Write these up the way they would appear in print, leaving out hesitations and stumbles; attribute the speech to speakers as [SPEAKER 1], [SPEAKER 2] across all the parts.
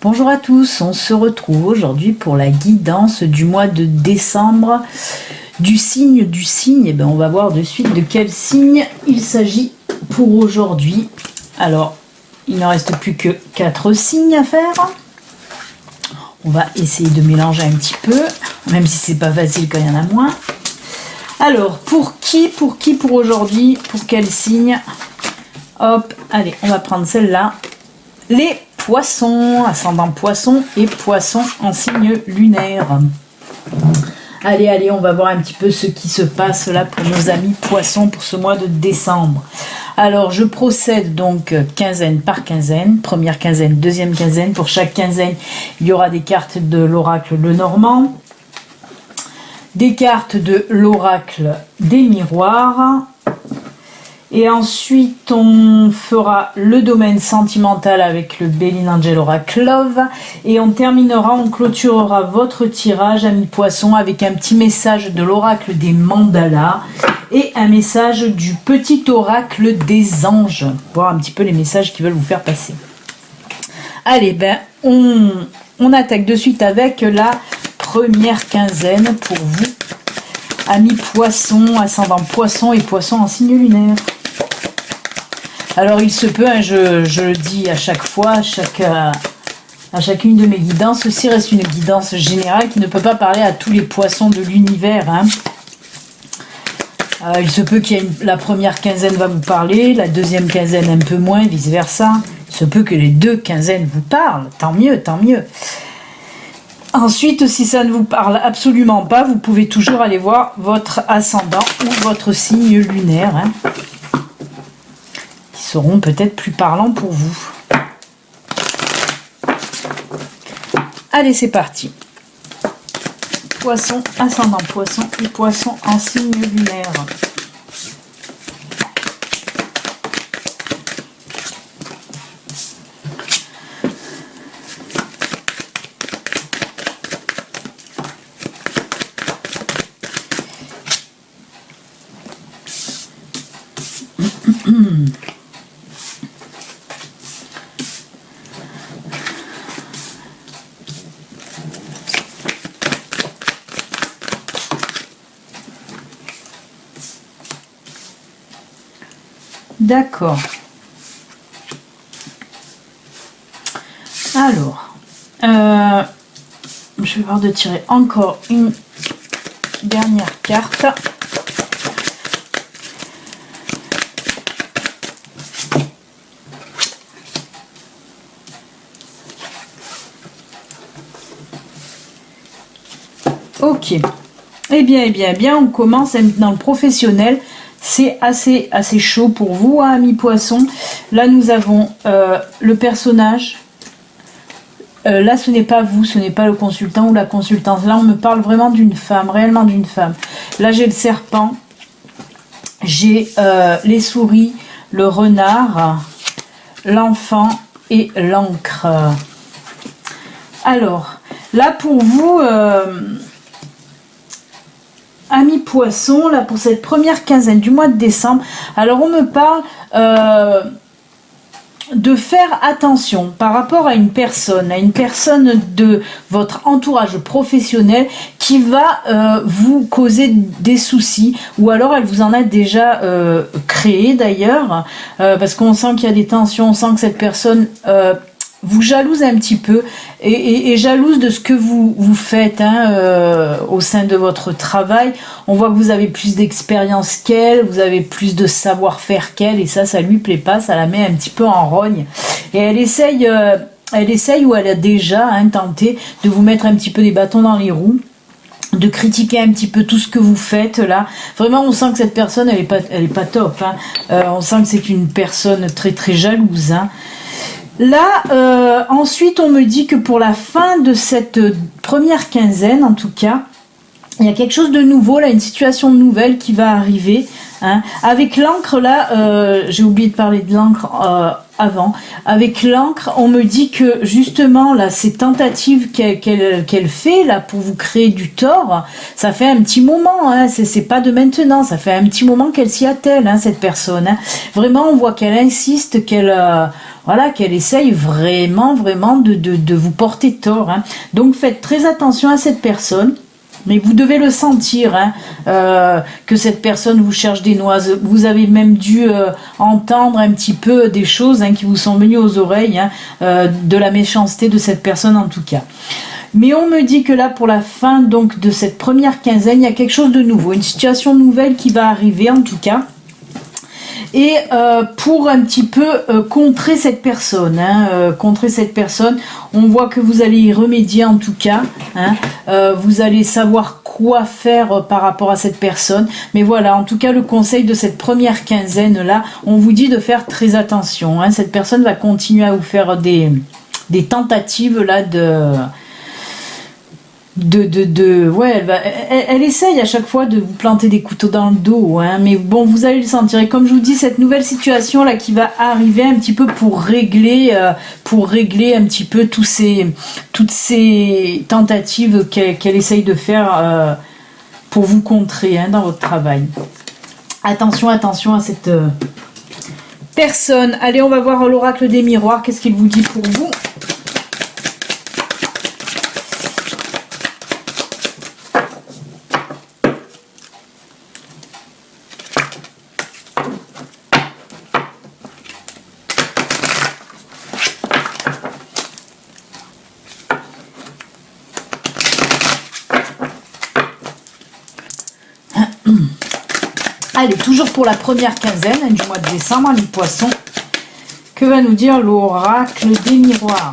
[SPEAKER 1] Bonjour à tous, on se retrouve aujourd'hui pour la guidance du mois de décembre du signe du signe. Et bien on va voir de suite de quel signe il s'agit pour aujourd'hui. Alors, il ne reste plus que 4 signes à faire. On va essayer de mélanger un petit peu, même si c'est pas facile quand il y en a moins. Alors, pour qui pour aujourd'hui? Pour quel signe? Hop, allez, on va prendre celle-là. Les poissons, ascendant poisson et poisson en signe lunaire. Allez, on va voir un petit peu ce qui se passe là pour nos amis poissons pour ce mois de décembre. Alors, je procède donc quinzaine par quinzaine. Première quinzaine, deuxième quinzaine. Pour chaque quinzaine, il y aura des cartes de l'oracle Lenormand, des cartes de l'oracle des miroirs. Et ensuite, on fera le domaine sentimental avec le Béline Angel Oracle Love. Et on terminera, on clôturera votre tirage, amis poissons, avec un petit message de l'oracle des mandalas et un message du petit oracle des anges. Voir un petit peu les messages qu'ils veulent vous faire passer. Allez, ben, on attaque de suite avec la première quinzaine pour vous, amis poissons, ascendant poissons et poissons en signe lunaire. Alors il se peut, hein, je le dis à chaque fois, à chacune de mes guidances, ceci reste une guidance générale qui ne peut pas parler à tous les poissons de l'univers. Hein. Il se peut qu'il y ait la première quinzaine va vous parler, la deuxième quinzaine un peu moins, vice versa. Il se peut que les 2 quinzaines vous parlent, tant mieux, tant mieux. Ensuite, si ça ne vous parle absolument pas, vous pouvez toujours aller voir votre ascendant ou votre signe lunaire, hein, qui seront peut-être plus parlants pour vous. Allez, c'est parti. Poisson, ascendant poisson et poisson en signe lunaire. D'accord. Alors, je vais voir de tirer encore une dernière carte. Ok. Eh bien, on commence dans le professionnel. C'est assez chaud pour vous, hein, amis poissons. Là, nous avons le personnage. Là, ce n'est pas vous, ce n'est pas le consultant ou la consultante. Là, on me parle vraiment d'une femme, réellement d'une femme. Là, j'ai le serpent. J'ai les souris, le renard, l'enfant et l'encre. Alors, là, pour vous... amis poissons, là pour cette première quinzaine du mois de décembre, alors on me parle de faire attention par rapport à une personne de votre entourage professionnel qui va vous causer des soucis, ou alors elle vous en a déjà créé d'ailleurs, parce qu'on sent qu'il y a des tensions, on sent que cette personne... vous jalouse un petit peu et jalouse de ce que vous faites, hein, au sein de votre travail. On voit que vous avez plus d'expérience qu'elle, vous avez plus de savoir-faire qu'elle, et ça lui plaît pas, ça la met un petit peu en rogne. Et elle essaye ou elle a déjà, hein, tenté de vous mettre un petit peu des bâtons dans les roues, de critiquer un petit peu tout ce que vous faites là. Vraiment, on sent que cette personne, elle est pas top, hein. On sent que c'est une personne très très jalouse, hein. Là, ensuite, on me dit que pour la fin de cette première quinzaine, en tout cas, il y a quelque chose de nouveau, là, une situation nouvelle qui va arriver. Hein. Avec l'encre, là, j'ai oublié de parler de l'encre avant. Avec l'encre, on me dit que justement là, ces tentatives qu'elle fait là pour vous créer du tort, ça fait un petit moment, hein, c'est pas de maintenant, ça fait un petit moment qu'elle s'y attelle, hein, cette personne. Hein. Vraiment, on voit qu'elle insiste, voilà, qu'elle essaye vraiment de vous porter tort. Hein. Donc faites très attention à cette personne. Mais vous devez le sentir, hein, que cette personne vous cherche des noises. Vous avez même dû entendre un petit peu des choses, hein, qui vous sont venues aux oreilles, hein, de la méchanceté de cette personne en tout cas. Mais on me dit que là, pour la fin donc de cette première quinzaine, il y a quelque chose de nouveau, une situation nouvelle qui va arriver en tout cas. Et pour un petit peu contrer cette personne, hein, contrer cette personne, on voit que vous allez y remédier en tout cas, hein, vous allez savoir quoi faire par rapport à cette personne, mais voilà, en tout cas le conseil de cette première quinzaine là, on vous dit de faire très attention, hein, cette personne va continuer à vous faire des tentatives là ouais, elle essaye à chaque fois de vous planter des couteaux dans le dos, hein, mais bon, vous allez le sentir. Et comme je vous dis, cette nouvelle situation là qui va arriver un petit peu pour régler un petit peu toutes ces tentatives qu'elle essaye de faire pour vous contrer, hein, dans votre travail. Attention à cette personne. Allez, on va voir l'oracle des miroirs. Qu'est-ce qu'il vous dit pour vous ? Allez, toujours pour la première quinzaine, hein, du mois de décembre, les poissons. Que va nous dire l'oracle des miroirs ?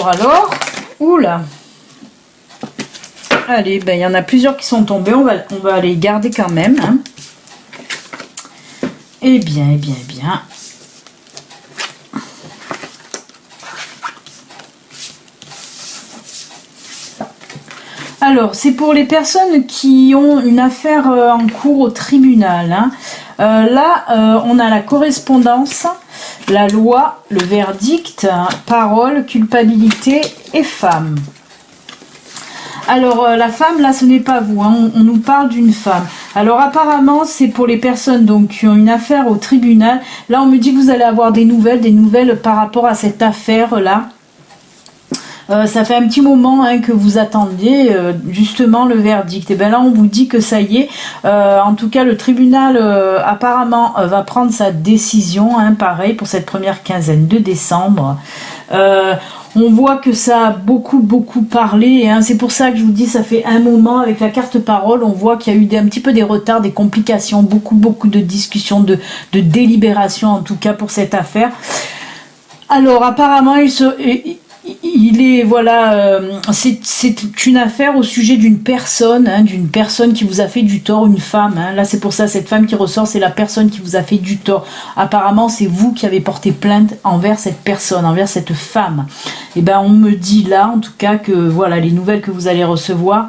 [SPEAKER 1] Alors. Oula. Allez, ben il y en a plusieurs qui sont tombés. On va les garder quand même. Hein. Eh bien. Alors, c'est pour les personnes qui ont une affaire en cours au tribunal. Hein. Là, on a la correspondance, la loi, le verdict, parole, culpabilité et femme. Alors, la femme, là, ce n'est pas vous, hein, on nous parle d'une femme. Alors, apparemment, c'est pour les personnes donc, qui ont une affaire au tribunal. Là, on me dit que vous allez avoir des nouvelles par rapport à cette affaire-là. Ça fait un petit moment, hein, que vous attendiez justement le verdict. Et bien là, on vous dit que ça y est. En tout cas, le tribunal apparemment va prendre sa décision. Hein, pareil pour cette première quinzaine de décembre. On voit que ça a beaucoup parlé. Hein. C'est pour ça que je vous dis, ça fait un moment avec la carte parole. On voit qu'il y a eu un petit peu des retards, des complications, beaucoup de discussions, de délibérations en tout cas pour cette affaire. Alors apparemment, il est, voilà, c'est une affaire au sujet d'une personne, hein, qui vous a fait du tort, une femme. Hein. Là, c'est pour ça, cette femme qui ressort, c'est la personne qui vous a fait du tort. Apparemment, c'est vous qui avez porté plainte envers cette personne, envers cette femme. Et ben, on me dit là, en tout cas, que voilà, les nouvelles que vous allez recevoir.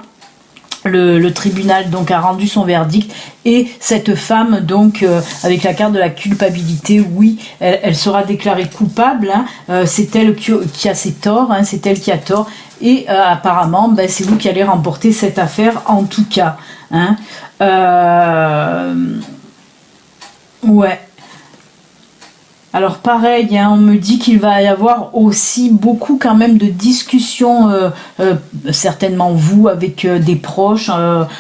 [SPEAKER 1] Le tribunal donc a rendu son verdict et cette femme donc avec la carte de la culpabilité, oui, elle sera déclarée coupable. Hein, c'est elle qui a ses torts, hein, c'est elle qui a tort et apparemment ben, c'est vous qui allez remporter cette affaire en tout cas. Hein. Ouais. Alors pareil, hein, on me dit qu'il va y avoir aussi beaucoup quand même de discussions, certainement vous avec des proches.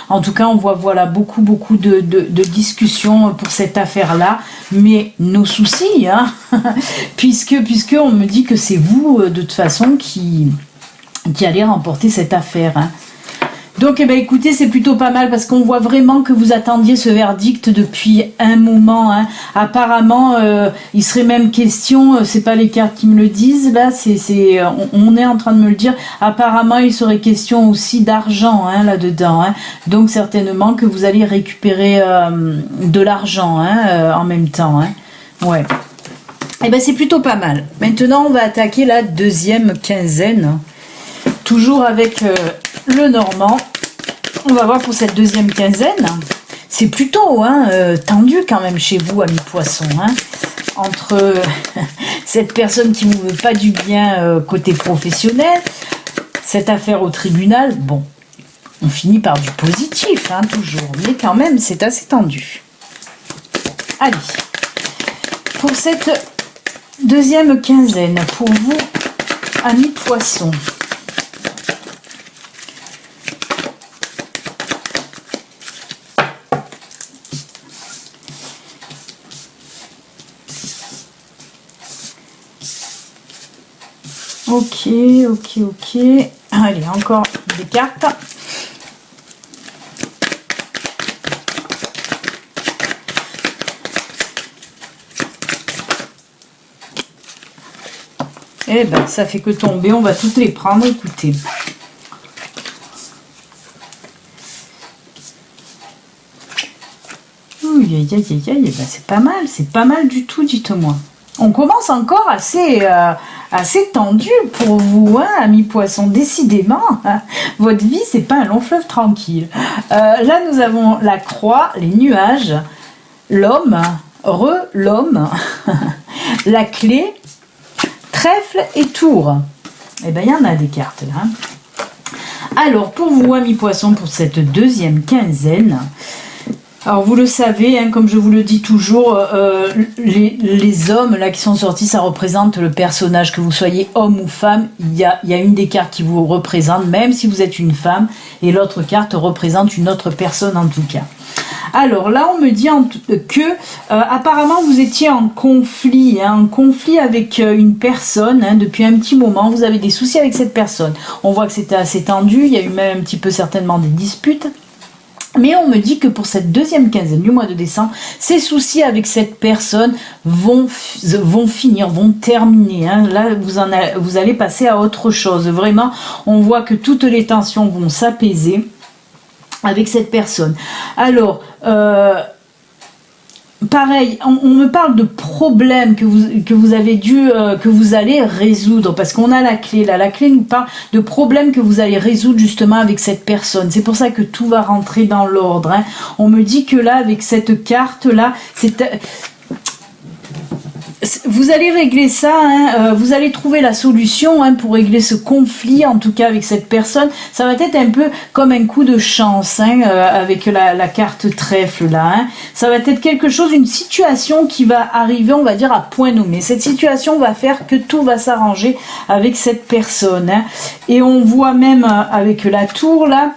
[SPEAKER 1] En tout cas, on voit voilà beaucoup de discussions pour cette affaire-là. Mais nos soucis, hein, puisque on me dit que c'est vous de toute façon qui allez remporter cette affaire. Hein. Donc, eh ben, écoutez, c'est plutôt pas mal parce qu'on voit vraiment que vous attendiez ce verdict depuis un moment. Hein. Apparemment, il serait même question, c'est pas les cartes qui me le disent, là, on est en train de me le dire, apparemment il serait question aussi d'argent hein, là-dedans. Hein. Donc certainement que vous allez récupérer de l'argent hein, en même temps. Hein. Ouais. Et ben c'est plutôt pas mal. Maintenant on va attaquer la deuxième quinzaine. Toujours avec le Normand. On va voir pour cette deuxième quinzaine. C'est plutôt hein, tendu quand même chez vous, amis poissons. Hein, entre cette personne qui ne vous veut pas du bien côté professionnel, cette affaire au tribunal. Bon, on finit par du positif, hein, toujours. Mais quand même, c'est assez tendu. Allez. Pour cette deuxième quinzaine, pour vous, amis poissons. Ok. Allez, encore des cartes. Eh ben, ça fait que tomber. On va toutes les prendre. Écoutez. Aïe. Ben, c'est pas mal. C'est pas mal du tout, dites-moi. On commence encore assez tendu pour vous, hein, amis poissons. Décidément, hein, votre vie, c'est pas un long fleuve tranquille. Là, nous avons la croix, les nuages, l'homme, l'homme, la clé, trèfle et tour. Eh bien, il y en a des cartes là. Hein. Alors, pour vous, amis poissons, pour cette deuxième quinzaine, alors vous le savez, hein, comme je vous le dis toujours, les hommes là qui sont sortis, ça représente le personnage, que vous soyez homme ou femme. Il y a une des cartes qui vous représente, même si vous êtes une femme, et l'autre carte représente une autre personne en tout cas. Alors là, on me dit que apparemment vous étiez en conflit avec une personne hein, depuis un petit moment. Vous avez des soucis avec cette personne. On voit que c'était assez tendu. Il y a eu même un petit peu certainement des disputes. Mais on me dit que pour cette deuxième quinzaine du mois de décembre, ces soucis avec cette personne vont finir, vont terminer. Hein. Là, vous allez passer à autre chose. Vraiment, on voit que toutes les tensions vont s'apaiser avec cette personne. Alors, pareil, on me parle de problèmes que vous avez que vous allez résoudre, parce qu'on a la clé là. La clé nous parle de problèmes que vous allez résoudre justement avec cette personne. C'est pour ça que tout va rentrer dans l'ordre. Hein. On me dit que là, avec cette carte là, vous allez régler ça, hein, vous allez trouver la solution hein, pour régler ce conflit, en tout cas avec cette personne. Ça va être un peu comme un coup de chance hein, avec la carte trèfle là. Hein. Ça va être quelque chose, une situation qui va arriver, on va dire, à point nommé. Cette situation va faire que tout va s'arranger avec cette personne. Hein. Et on voit même avec la tour là,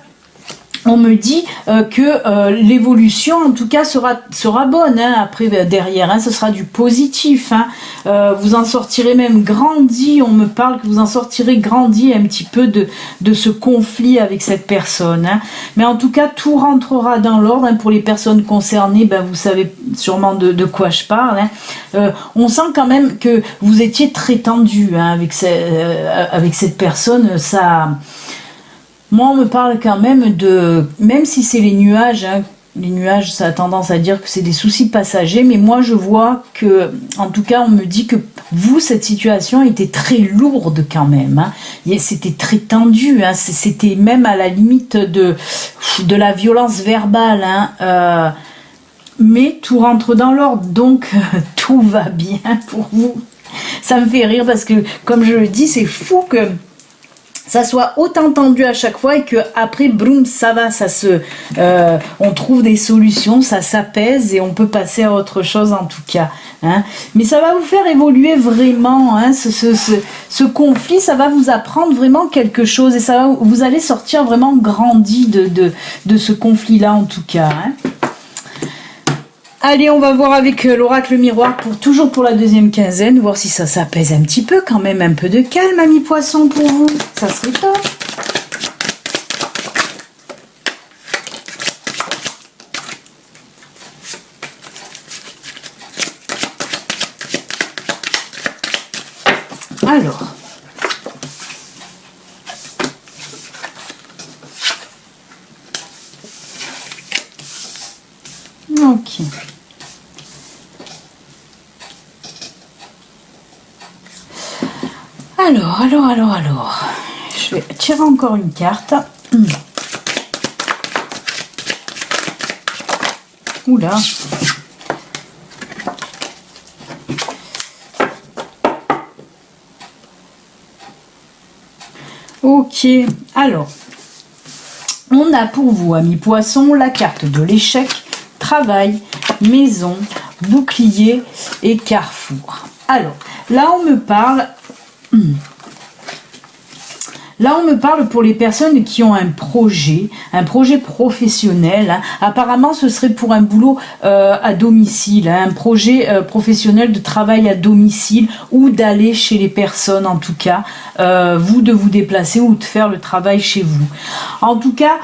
[SPEAKER 1] on me dit que l'évolution en tout cas sera bonne hein, après derrière, hein, ce sera du positif, hein. Vous en sortirez même grandi, on me parle que vous en sortirez grandi un petit peu de ce conflit avec cette personne, hein. Mais en tout cas tout rentrera dans l'ordre hein, pour les personnes concernées, ben, vous savez sûrement de quoi je parle, hein. On sent quand même que vous étiez très tendu hein, avec cette personne, ça... Moi, on me parle quand même même si c'est les nuages, hein, les nuages, ça a tendance à dire que c'est des soucis passagers, mais moi, je vois que, en tout cas, on me dit que vous, cette situation était très lourde quand même, hein. C'était très tendu, hein, c'était même à la limite de la violence verbale, hein, mais tout rentre dans l'ordre, donc tout va bien pour vous. Ça me fait rire parce que, comme je le dis, c'est fou que ça soit autant tendu à chaque fois et que après boum, ça va, on trouve des solutions, ça s'apaise et on peut passer à autre chose en tout cas, hein. Mais ça va vous faire évoluer vraiment, hein, ce conflit, ça va vous apprendre vraiment quelque chose et vous allez sortir vraiment grandi de ce conflit là en tout cas, hein. Allez, on va voir avec l'oracle miroir toujours pour la deuxième quinzaine, voir si ça s'apaise un petit peu, quand même un peu de calme, amis poissons, pour vous. Ça serait top. Alors. Ok. Alors. Je vais tirer encore une carte. Oula. Ok, alors, on a pour vous, amis poissons, la carte de l'échec, travail, maison, bouclier et carrefour. Alors, là on me parle pour les personnes qui ont un projet professionnel. Hein. Apparemment, ce serait pour un boulot à domicile, hein, un projet professionnel de travail à domicile ou d'aller chez les personnes, en tout cas, vous de vous déplacer ou de faire le travail chez vous. En tout cas,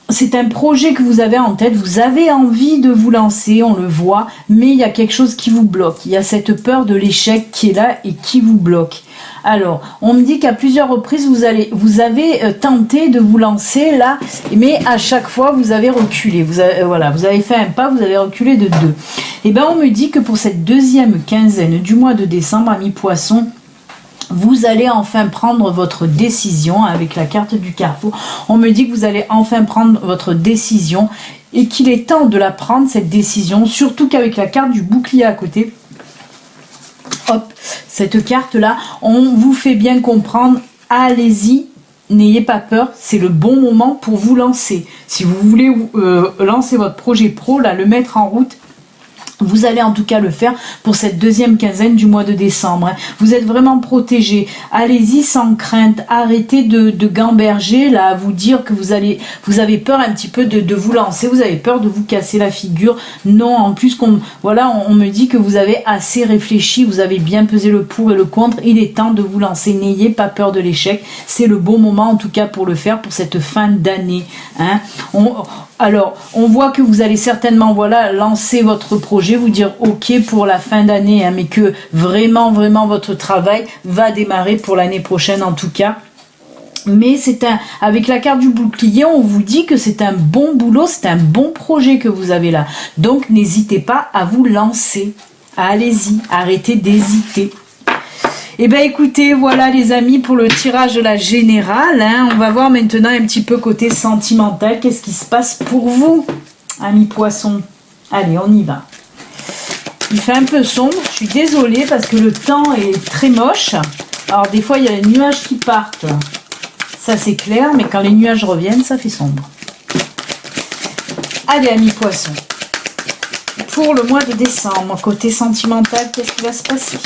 [SPEAKER 1] c'est un projet que vous avez en tête, vous avez envie de vous lancer, on le voit, mais il y a quelque chose qui vous bloque. Il y a cette peur de l'échec qui est là et qui vous bloque. Alors, on me dit qu'à plusieurs reprises, vous avez tenté de vous lancer là, mais à chaque fois, vous avez reculé. Vous avez fait un pas, vous avez reculé de 2. Et bien, on me dit que pour cette deuxième quinzaine du mois de décembre, amis poissons, vous allez enfin prendre votre décision avec la carte du carrefour. On me dit que vous allez enfin prendre votre décision et qu'il est temps de la prendre, cette décision, surtout qu'avec la carte du bouclier à côté, hop, cette carte-là, on vous fait bien comprendre, allez-y, n'ayez pas peur, c'est le bon moment pour vous lancer. Si vous voulez lancer votre projet pro, là, le mettre en route, vous allez en tout cas le faire pour cette deuxième quinzaine du mois de décembre. Vous êtes vraiment protégés. Allez-y sans crainte. Arrêtez de gamberger là, à vous dire que vous avez peur un petit peu de vous lancer. Vous avez peur de vous casser la figure. Non, en plus, on me dit que vous avez assez réfléchi. Vous avez bien pesé le pour et le contre. Il est temps de vous lancer. N'ayez pas peur de l'échec. C'est le bon moment en tout cas pour le faire pour cette fin d'année. Hein. Alors, on voit que vous allez certainement lancer votre projet, vous dire ok pour la fin d'année, hein, mais que vraiment votre travail va démarrer pour l'année prochaine en tout cas. Mais avec la carte du bouclier, on vous dit que c'est un bon boulot, c'est un bon projet que vous avez là. Donc, n'hésitez pas à vous lancer. Allez-y, arrêtez d'hésiter. Eh bien écoutez, voilà les amis pour le tirage de la générale. Hein. On va voir maintenant un petit peu côté sentimental. Qu'est-ce qui se passe pour vous, amis poissons? Allez, on y va. Il fait un peu sombre, je suis désolée parce que le temps est très moche. Alors des fois, il y a les nuages qui partent. Ça c'est clair, mais quand les nuages reviennent, ça fait sombre. Allez, amis poissons. Pour le mois de décembre, côté sentimental, qu'est-ce qui va se passer ?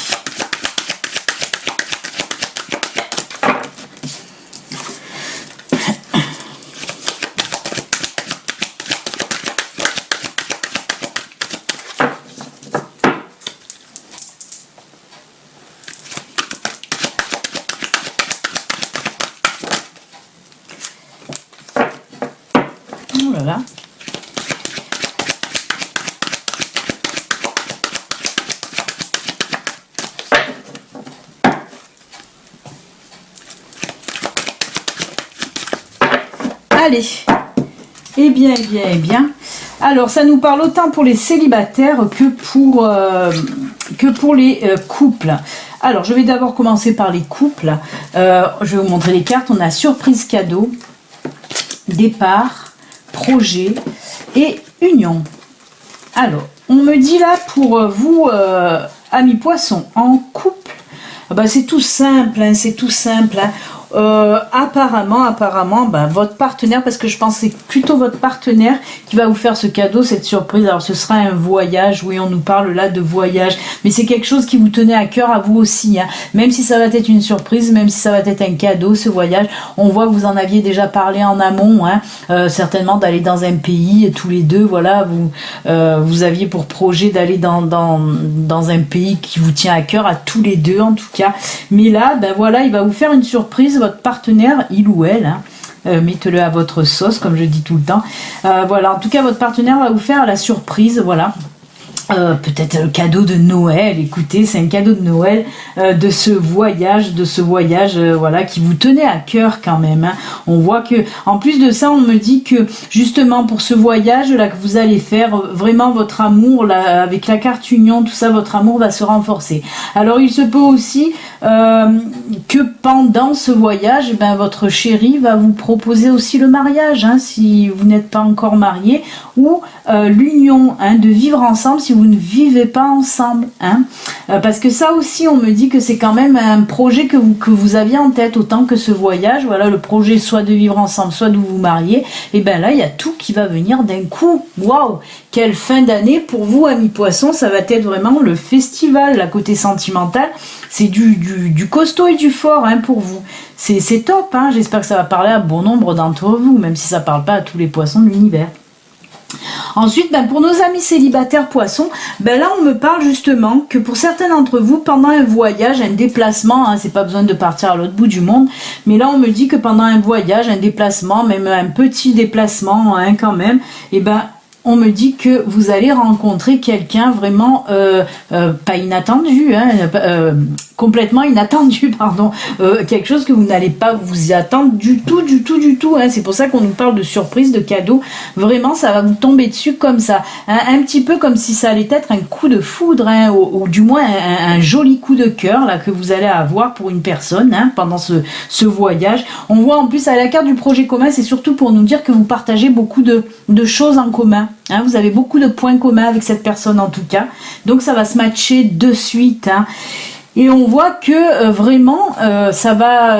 [SPEAKER 1] Oh là là. Allez. Eh bien. Alors, ça nous parle autant pour les célibataires que pour les couples. Alors, je vais d'abord commencer par les couples. Je vais vous montrer les cartes. On a surprise cadeau, départ, projet et union. Alors, on me dit là pour vous, amis poissons, en couple, c'est tout simple, hein, c'est tout simple. Hein. Apparemment, votre partenaire, parce que je pense que c'est plutôt votre partenaire qui va vous faire ce cadeau, cette surprise. Alors ce sera un voyage, oui, on nous parle là de voyage, mais c'est quelque chose qui vous tenait à cœur à vous aussi, hein. Même si ça va être une surprise, même si ça va être un cadeau, ce voyage, on voit que vous en aviez déjà parlé en amont, hein, certainement d'aller dans un pays, tous les deux, voilà, vous aviez pour projet d'aller dans un pays qui vous tient à cœur, à tous les deux en tout cas, mais là, il va vous faire une surprise, votre partenaire, il ou elle, hein, mettez-le à votre sauce, comme je dis tout le temps. En tout cas, votre partenaire va vous faire la surprise, voilà. peut-être le cadeau de Noël. Écoutez, c'est un cadeau de Noël de ce voyage, voilà, qui vous tenait à cœur quand même. Hein. On voit que, en plus de ça, on me dit que justement pour ce voyage là que vous allez faire, vraiment votre amour là, avec la carte union, tout ça, votre amour va se renforcer. Alors il se peut aussi que pendant ce voyage, eh ben, votre chéri va vous proposer aussi le mariage, hein, si vous n'êtes pas encore marié, ou l'union, hein, de vivre ensemble si vous ne vivez pas ensemble, hein. Parce que ça aussi on me dit que c'est quand même un projet que vous aviez en tête, autant que ce voyage, voilà, le projet soit de vivre ensemble, soit de vous marier, et ben là il y a tout qui va venir d'un coup. Waouh, quelle fin d'année pour vous, amis poissons, ça va être vraiment le festival, la côté sentimental, c'est du costaud et du fort, hein, pour vous. C'est top, hein. J'espère que ça va parler à bon nombre d'entre vous, même si ça parle pas à tous les poissons de l'univers. Ensuite, ben, pour nos amis célibataires poissons, ben là on me parle justement que pour certains d'entre vous, pendant un voyage, un déplacement, hein, c'est pas besoin de partir à l'autre bout du monde, mais là on me dit que pendant un voyage, un déplacement, même un petit déplacement, hein, quand même, et ben on me dit que vous allez rencontrer quelqu'un vraiment pas inattendu, hein, complètement inattendu, pardon, quelque chose que vous n'allez pas vous y attendre du tout, hein. C'est pour ça qu'on nous parle de surprise, de cadeau. Vraiment, ça va vous tomber dessus comme ça, hein, un petit peu comme si ça allait être un coup de foudre, hein, ou du moins un joli coup de cœur là que vous allez avoir pour une personne, hein, pendant ce voyage. On voit en plus à la carte du projet commun, c'est surtout pour nous dire que vous partagez beaucoup de choses en commun. Hein, vous avez beaucoup de points communs avec cette personne en tout cas, donc ça va se matcher de suite, hein. Et on voit que vraiment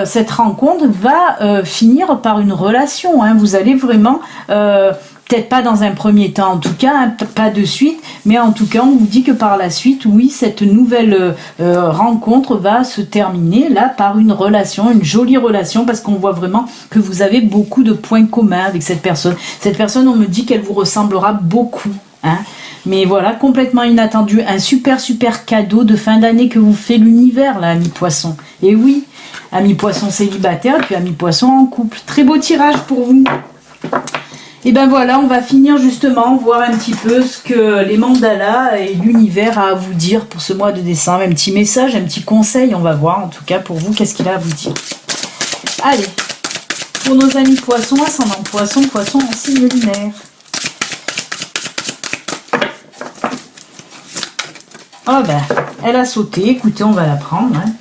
[SPEAKER 1] cette rencontre va finir par une relation, hein. Vous allez vraiment peut-être pas dans un premier temps en tout cas, hein, pas de suite, mais en tout cas on vous dit que par la suite, oui, cette nouvelle rencontre va se terminer là par une relation, une jolie relation, parce qu'on voit vraiment que vous avez beaucoup de points communs avec cette personne. Cette personne, on me dit qu'elle vous ressemblera beaucoup, hein. Mais voilà, complètement inattendu, un super cadeau de fin d'année que vous fait l'univers là, amis poissons. Et oui, amis poissons célibataires et puis amis poissons en couple. Très beau tirage pour vous. Et ben voilà, on va finir justement, voir un petit peu ce que les mandalas et l'univers a à vous dire pour ce mois de décembre. Un petit message, un petit conseil, on va voir en tout cas pour vous, qu'est-ce qu'il a à vous dire. Allez, pour nos amis poissons, ascendant poisson, poisson en signe lunaire. Oh ben, elle a sauté, écoutez, on va la prendre, hein.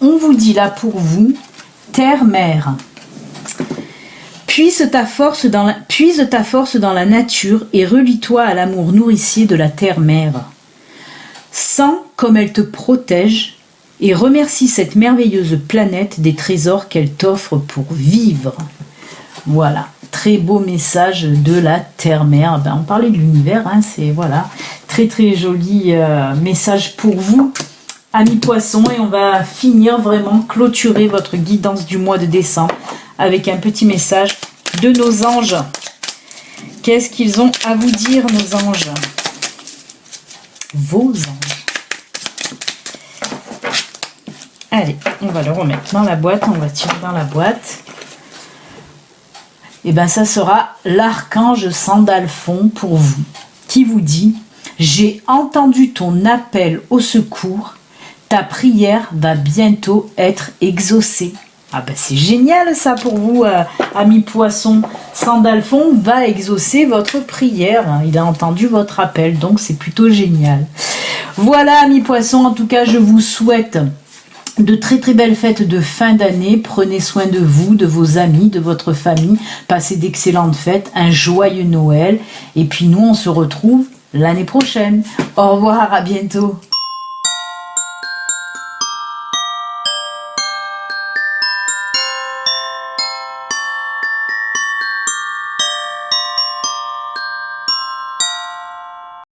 [SPEAKER 1] On vous dit là pour vous, terre-mère. Puise ta force dans la nature et relie-toi à l'amour nourricier de la terre-mère. Sens comme elle te protège et remercie cette merveilleuse planète des trésors qu'elle t'offre pour vivre. Voilà, très beau message de la terre-mère. Ben, on parlait de l'univers, hein, c'est voilà, très joli message pour vous, amis poissons. Et on va finir vraiment, clôturer votre guidance du mois de décembre avec un petit message de nos anges. Qu'est-ce qu'ils ont à vous dire, nos anges? Vos anges. Allez, on va le remettre dans la boîte, on va tirer dans la boîte. Et bien ça sera l'archange Sandalphon pour vous, qui vous dit: j'ai entendu ton appel au secours, ta prière va bientôt être exaucée. Ah ben c'est génial ça pour vous, amis poissons. Sandalphon va exaucer votre prière, il a entendu votre appel, donc c'est plutôt génial. Voilà, amis poissons, en tout cas je vous souhaite de très belles fêtes de fin d'année. Prenez soin de vous, de vos amis, de votre famille. Passez d'excellentes fêtes, un joyeux Noël. Et puis nous, on se retrouve l'année prochaine. Au revoir, à bientôt.